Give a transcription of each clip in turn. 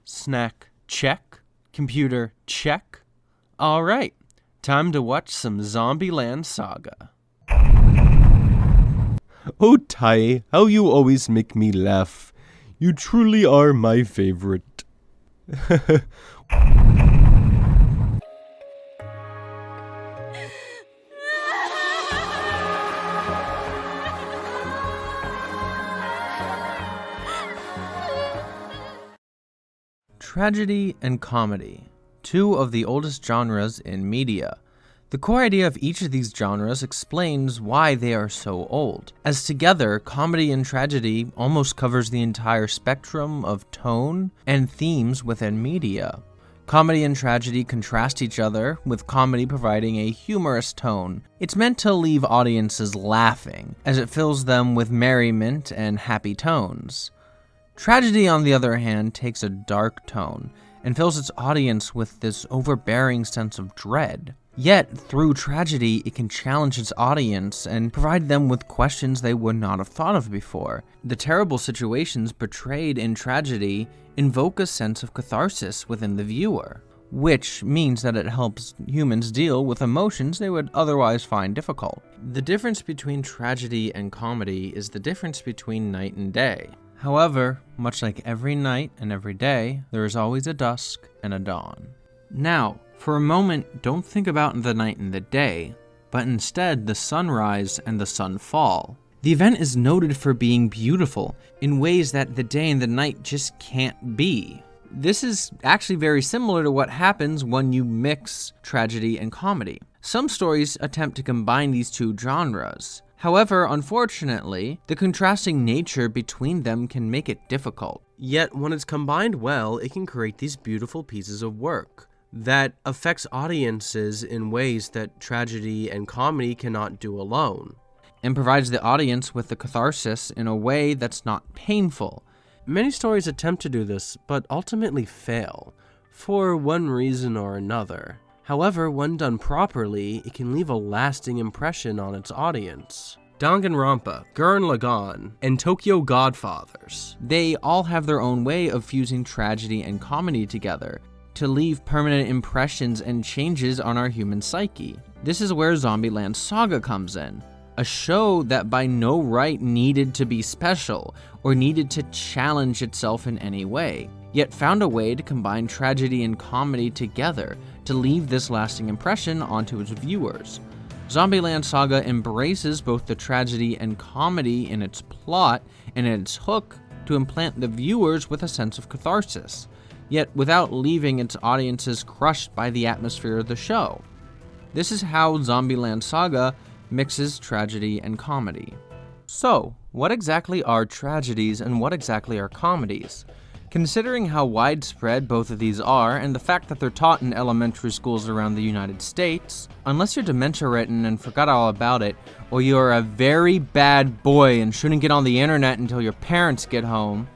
Snack, check. Computer, check. Alright, time to watch some Zombie Land Saga. Oh, Tai, how you always make me laugh. You truly are my favorite. Tragedy and comedy, two of the oldest genres in media. The core idea of each of these genres explains why they are so old, as together, comedy and tragedy almost covers the entire spectrum of tone and themes within media. Comedy and tragedy contrast each other, with comedy providing a humorous tone. It's meant to leave audiences laughing, as it fills them with merriment and happy tones. Tragedy, on the other hand, takes a dark tone and fills its audience with this overbearing sense of dread. Yet, through tragedy, it can challenge its audience and provide them with questions they would not have thought of before. The terrible situations portrayed in tragedy invoke a sense of catharsis within the viewer, which means that it helps humans deal with emotions they would otherwise find difficult. The difference between tragedy and comedy is the difference between night and day. However, much like every night and every day, there is always a dusk and a dawn. Now, for a moment, don't think about the night and the day, but instead the sunrise and the sunfall. The event is noted for being beautiful in ways that the day and the night just can't be. This is actually very similar to what happens when you mix tragedy and comedy. Some stories attempt to combine these two genres. However, unfortunately, the contrasting nature between them can make it difficult. Yet, when it's combined well, it can create these beautiful pieces of work that affects audiences in ways that tragedy and comedy cannot do alone, and provides the audience with the catharsis in a way that's not painful. Many stories attempt to do this, but ultimately fail, for one reason or another. However, when done properly, it can leave a lasting impression on its audience. Danganronpa, Gurren Lagann, and Tokyo Godfathers. They all have their own way of fusing tragedy and comedy together to leave permanent impressions and changes on our human psyche. This is where Zombie Land Saga comes in. A show that by no right needed to be special or needed to challenge itself in any way, yet found a way to combine tragedy and comedy together to leave this lasting impression onto its viewers. Zombie Land Saga embraces both the tragedy and comedy in its plot and in its hook to implant the viewers with a sense of catharsis, yet without leaving its audiences crushed by the atmosphere of the show. This is how Zombie Land Saga mixes tragedy and comedy. So, what exactly are tragedies and what exactly are comedies? Considering how widespread both of these are, and the fact that they're taught in elementary schools around the United States, unless you're dementia-ridden and forgot all about it, or you're a very bad boy and shouldn't get on the internet until your parents get home,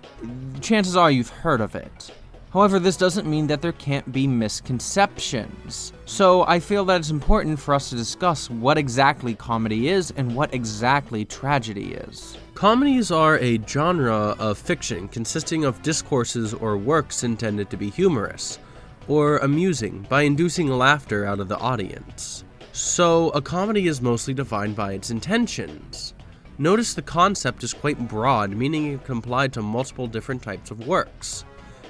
chances are you've heard of it. However, this doesn't mean that there can't be misconceptions. So I feel that it's important for us to discuss what exactly comedy is and what exactly tragedy is. Comedies are a genre of fiction consisting of discourses or works intended to be humorous or amusing by inducing laughter out of the audience. So a comedy is mostly defined by its intentions. Notice the concept is quite broad, meaning it can apply to multiple different types of works.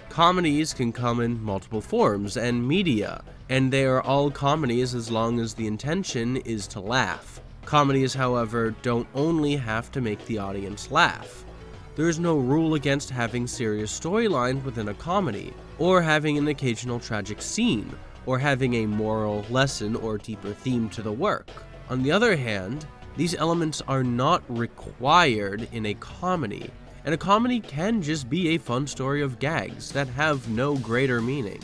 Comedies can come in multiple forms and media, and they are all comedies as long as the intention is to laugh. Comedies, however, don't only have to make the audience laugh. There is no rule against having serious storylines within a comedy, or having an occasional tragic scene, or having a moral lesson or deeper theme to the work. On the other hand, these elements are not required in a comedy, and a comedy can just be a fun story of gags that have no greater meaning.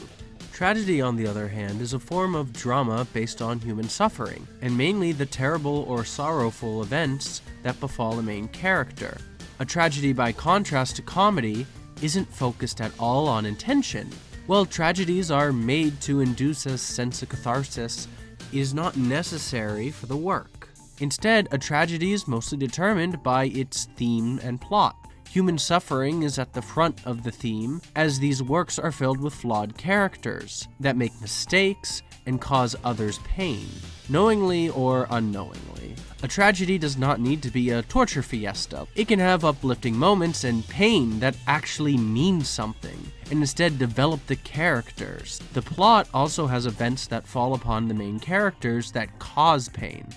Tragedy, on the other hand, is a form of drama based on human suffering, and mainly the terrible or sorrowful events that befall a main character. A tragedy, by contrast to comedy, isn't focused at all on intention. While tragedies are made to induce a sense of catharsis, it is not necessary for the work. Instead, a tragedy is mostly determined by its theme and plot. Human suffering is at the front of the theme, as these works are filled with flawed characters that make mistakes and cause others pain, knowingly or unknowingly. A tragedy does not need to be a torture fiesta. It can have uplifting moments and pain that actually mean something, and instead develop the characters. The plot also has events that fall upon the main characters that cause pain,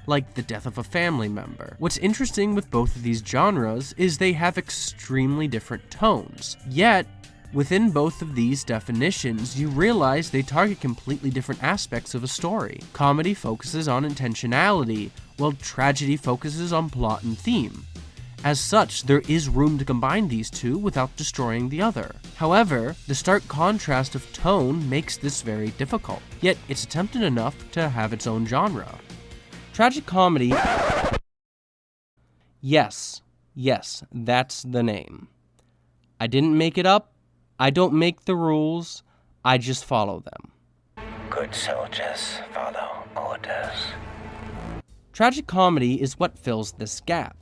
like the death of a family member. What's interesting with both of these genres is they have extremely different tones, yet within both of these definitions, you realize they target completely different aspects of a story. Comedy focuses on intentionality, while tragedy focuses on plot and theme. As such, there is room to combine these two without destroying the other. However, the stark contrast of tone makes this very difficult, yet it's attempted enough to have its own genre. Tragic comedy. Yes, that's the name. I didn't make it up. I don't make the rules. I just follow them. Good soldiers follow orders. Tragic comedy is what fills this gap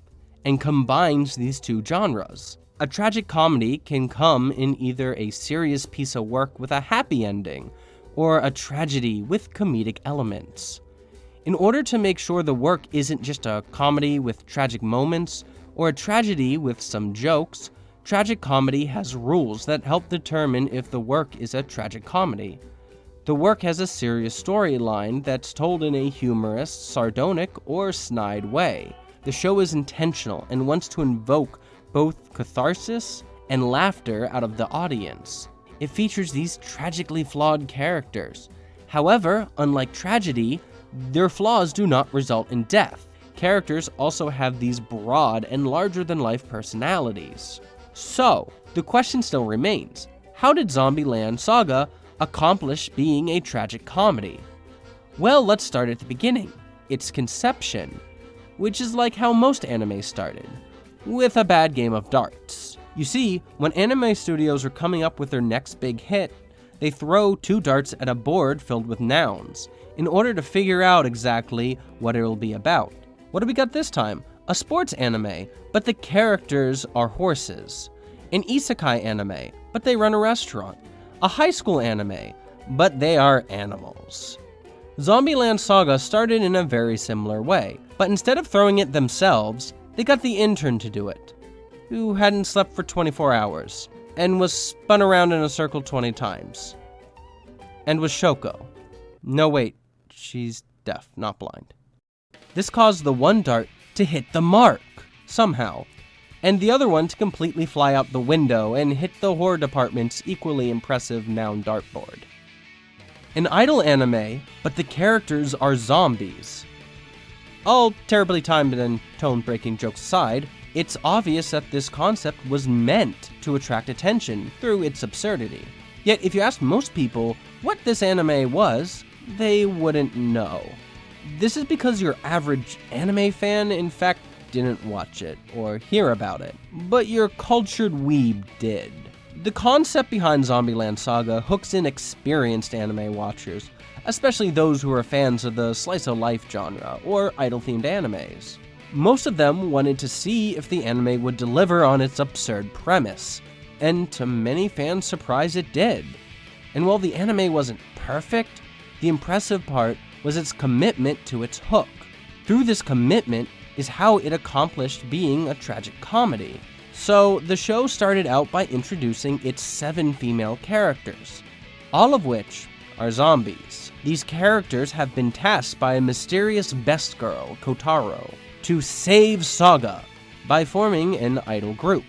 and combines these two genres. A tragic comedy can come in either a serious piece of work with a happy ending or a tragedy with comedic elements. In order to make sure the work isn't just a comedy with tragic moments or a tragedy with some jokes, tragic comedy has rules that help determine if the work is a tragic comedy. The work has a serious storyline that's told in a humorous, sardonic, or snide way. The show is intentional and wants to invoke both catharsis and laughter out of the audience. It features these tragically flawed characters. However, unlike tragedy, their flaws do not result in death. Characters also have these broad and larger-than-life personalities. So, the question still remains, how did Zombie Land Saga accomplish being a tragic comedy? Well, let's start at the beginning, its conception, which is like how most anime started, with a bad game of darts. You see, when anime studios are coming up with their next big hit, they throw 2 darts at a board filled with nouns, in order to figure out exactly what it'll be about. What do we got this time? A sports anime, but the characters are horses. An isekai anime, but they run a restaurant. A high school anime, but they are animals. Zombie Land Saga started in a very similar way, but instead of throwing it themselves, they got the intern to do it, who hadn't slept for 24 hours, and was spun around in a circle 20 times. And was Shoko. No wait, she's deaf, not blind. This caused the one dart to hit the mark, somehow, and the other one to completely fly out the window and hit the horror department's equally impressive noun dartboard. An idol anime, but the characters are zombies. All terribly timed and tone-breaking jokes aside, it's obvious that this concept was meant to attract attention through its absurdity. Yet if you asked most people what this anime was, they wouldn't know. This is because your average anime fan, in fact, didn't watch it or hear about it, but your cultured weeb did. The concept behind Zombie Land Saga hooks in experienced anime watchers, especially those who are fans of the slice-of-life genre or idol-themed animes. Most of them wanted to see if the anime would deliver on its absurd premise, and to many fans' surprise it did. And while the anime wasn't perfect, the impressive part was its commitment to its hook. Through this commitment is how it accomplished being a tragic comedy. So the show started out by introducing its 7 female characters, all of which are zombies. These characters have been tasked by a mysterious best girl, Kotaro, to save Saga by forming an idol group.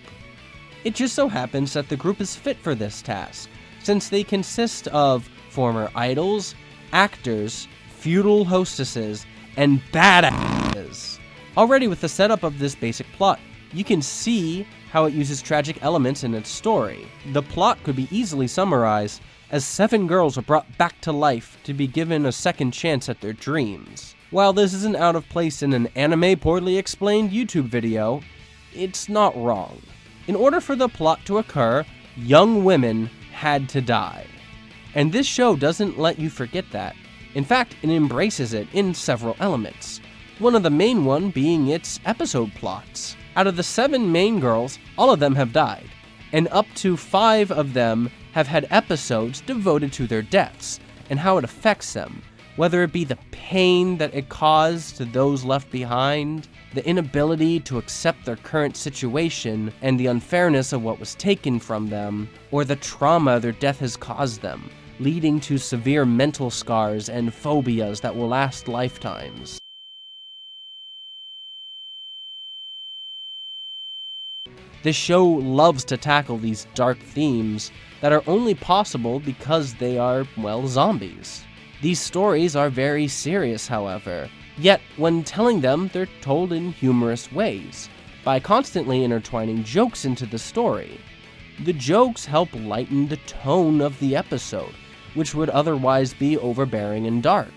It just so happens that the group is fit for this task, since they consist of former idols, actors, feudal hostesses, and badasses. Already with the setup of this basic plot, you can see how it uses tragic elements in its story. The plot could be easily summarized as 7 girls are brought back to life to be given a second chance at their dreams. While this isn't out of place in an anime poorly explained YouTube video, it's not wrong. In order for the plot to occur, young women had to die. And this show doesn't let you forget that. In fact, it embraces it in several elements. One of the main one being its episode plots. Out of the 7 main girls, all of them have died, and up to 5 of them have had episodes devoted to their deaths and how it affects them, whether it be the pain that it caused to those left behind, the inability to accept their current situation and the unfairness of what was taken from them, or the trauma their death has caused them, leading to severe mental scars and phobias that will last lifetimes. This show loves to tackle these dark themes that are only possible because they are, well, zombies. These stories are very serious, however, yet when telling them, they're told in humorous ways, by constantly intertwining jokes into the story. The jokes help lighten the tone of the episode, which would otherwise be overbearing and dark.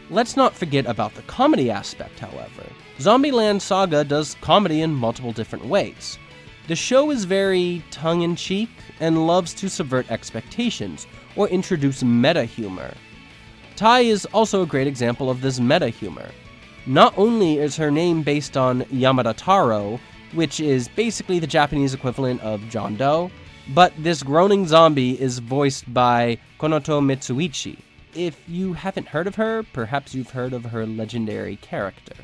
Let's not forget about the comedy aspect, however. Zombie Land Saga does comedy in multiple different ways. The show is very tongue-in-cheek and loves to subvert expectations or introduce meta-humor. Tai is also a great example of this meta-humor. Not only is her name based on Yamada Taro, which is basically the Japanese equivalent of John Doe, but this groaning zombie is voiced by Konoto Mitsuichi. If you haven't heard of her, perhaps you've heard of her legendary character.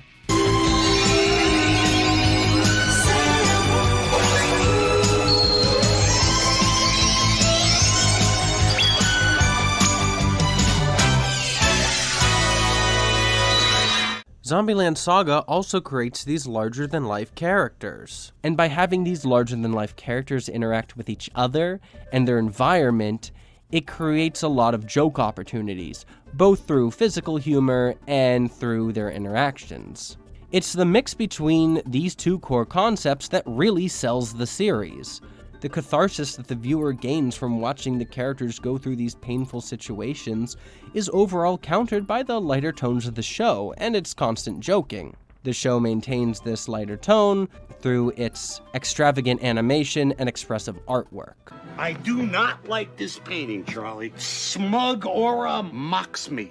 Zombie Land Saga also creates these larger-than-life characters. And by having these larger-than-life characters interact with each other and their environment, it creates a lot of joke opportunities, both through physical humor and through their interactions. It's the mix between these two core concepts that really sells the series. The catharsis that the viewer gains from watching the characters go through these painful situations is overall countered by the lighter tones of the show and its constant joking. The show maintains this lighter tone through its extravagant animation and expressive artwork. I do not like this painting, Charlie. Smug aura mocks me.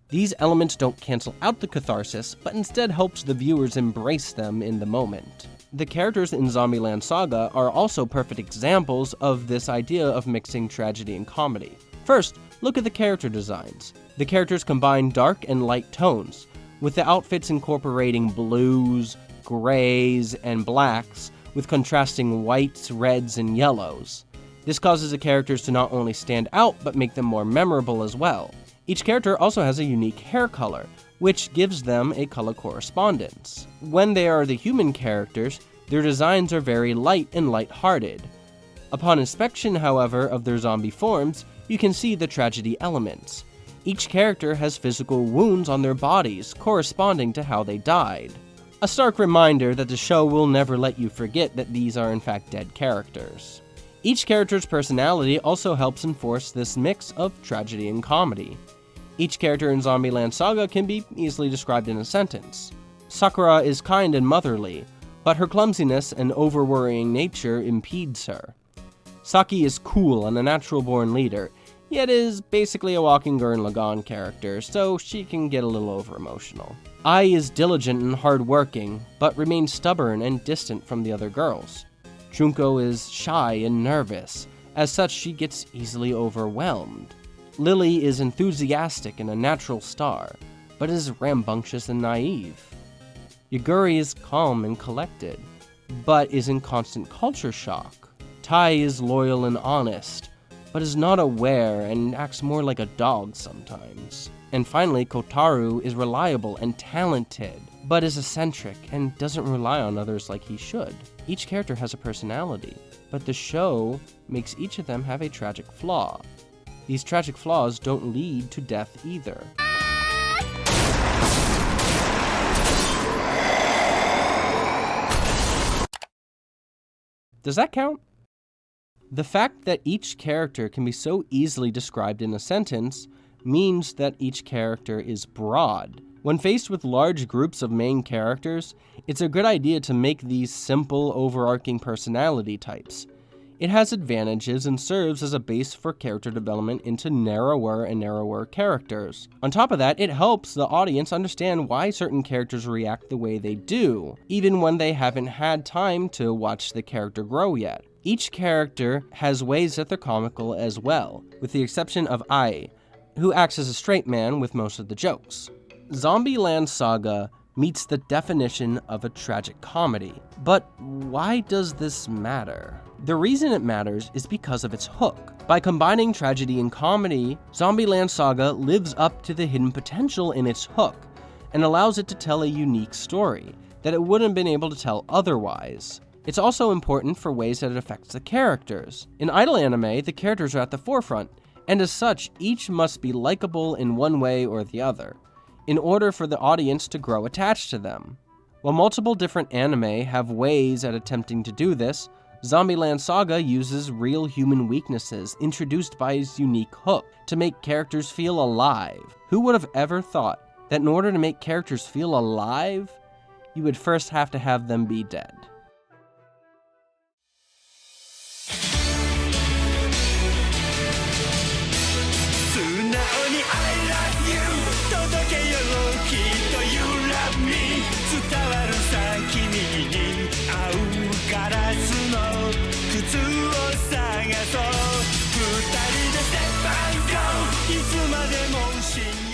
These elements don't cancel out the catharsis, but instead helps the viewers embrace them in the moment. The characters in Zombie Land Saga are also perfect examples of this idea of mixing tragedy and comedy. First, look at the character designs. The characters combine dark and light tones, with the outfits incorporating blues, grays, and blacks, with contrasting whites, reds, and yellows. This causes the characters to not only stand out, but make them more memorable as well. Each character also has a unique hair color, which gives them a color correspondence. When they are the human characters, their designs are very light and light-hearted. Upon inspection, however, of their zombie forms, you can see the tragedy elements. Each character has physical wounds on their bodies, corresponding to how they died. A stark reminder that the show will never let you forget that these are in fact dead characters. Each character's personality also helps enforce this mix of tragedy and comedy. Each character in Zombie Land Saga can be easily described in a sentence. Sakura is kind and motherly, but her clumsiness and over-worrying nature impedes her. Saki is cool and a natural-born leader, yet is basically a walking Gurren Lagann character, so she can get a little over-emotional. Ai is diligent and hard-working, but remains stubborn and distant from the other girls. Junko is shy and nervous, as such she gets easily overwhelmed. Lily is enthusiastic and a natural star, but is rambunctious and naive. Yaguri is calm and collected, but is in constant culture shock. Tai is loyal and honest, but is not aware and acts more like a dog sometimes. And finally, Kotaru is reliable and talented, but is eccentric and doesn't rely on others like he should. Each character has a personality, but the show makes each of them have a tragic flaw. These tragic flaws don't lead to death either. Does that count? The fact that each character can be so easily described in a sentence means that each character is broad. When faced with large groups of main characters, it's a good idea to make these simple, overarching personality types. It has advantages and serves as a base for character development into narrower and narrower characters. On top of that, it helps the audience understand why certain characters react the way they do, even when they haven't had time to watch the character grow yet. Each character has ways that they're comical as well, with the exception of Ai, who acts as a straight man with most of the jokes. Zombie Land Saga meets the definition of a tragic comedy. But why does this matter? The reason it matters is because of its hook. By combining tragedy and comedy, Zombie Land Saga lives up to the hidden potential in its hook, and allows it to tell a unique story that it wouldn't have been able to tell otherwise. It's also important for ways that it affects the characters. In idol anime, the characters are at the forefront, and as such, each must be likable in one way or the other, in order for the audience to grow attached to them. While multiple different anime have ways at attempting to do this, Zombie Land Saga uses real human weaknesses introduced by its unique hook to make characters feel alive. Who would have ever thought that in order to make characters feel alive, you would first have to have them be dead? I